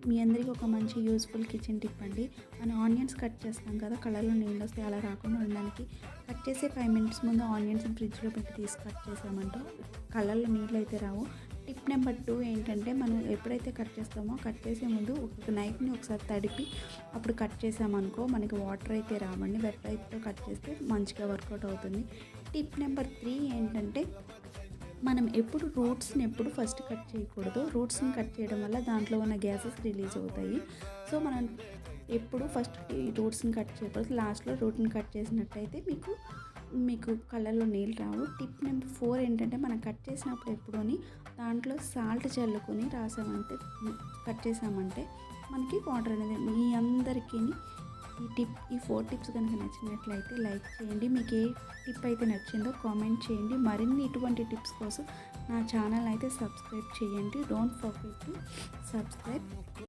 మీ అందరికీ ఒక మంచి యూస్ఫుల్ కిచెన్ టిప్ అండి. మనం ఆనియన్స్ కట్ చేస్తాం కదా, కలర్లో నీళ్ళు వస్తే అలా రాకుండా ఉండడానికి కట్ చేసే 5 మినిట్స్ ముందు ఆనియన్స్ని ఫ్రిడ్జ్లో పెట్టి తీసి కట్ చేసామంటూ కలర్లో నీళ్ళు అయితే రావు. టిప్ నెంబర్ 2 ఏంటంటే, మనం ఎప్పుడైతే కట్ చేస్తామో కట్ చేసే ముందు ఒక నైఫ్ని ఒకసారి తడిపి అప్పుడు కట్ చేసామనుకో మనకి వాటర్ అయితే రావండి. వెట్ నైఫ్తో కట్ చేస్తే మంచిగా వర్కౌట్ అవుతుంది. టిప్ నెంబర్ 3 ఏంటంటే, మనం రూట్స్ని ఎప్పుడు ఫస్ట్ కట్ చేయకూడదు. రూట్స్ని కట్ చేయడం వల్ల దాంట్లో ఉన్న గ్యాసెస్ రిలీజ్ అవుతాయి. సో మనం ఎప్పుడు ఫస్ట్ ఈ రూట్స్ని కట్ చేయకూడదు. లాస్ట్లో రూట్ని కట్ చేసినట్టయితే మీకు కళ్ళల్లో నీళ్ళు రావు. టిప్ నెంబర్ 4 ఏంటంటే, మనం కట్ చేసినప్పుడు ఎప్పుడూని దాంట్లో సాల్ట్ చల్లుకొని కట్ చేసామంటే మనకి వాటర్ అనేది మీ అందరికీ ఈ 4 టిప్స్ కనుక నచ్చినట్లయితే లైక్ చేయండి. మీకు ఏ టిప్ అయితే నచ్చిందో కామెంట్ చేయండి. మరిన్ని ఇటువంటి టిప్స్ కోసం నా ఛానల్ అయితే సబ్స్క్రైబ్ చేయండి. Don't forget to subscribe.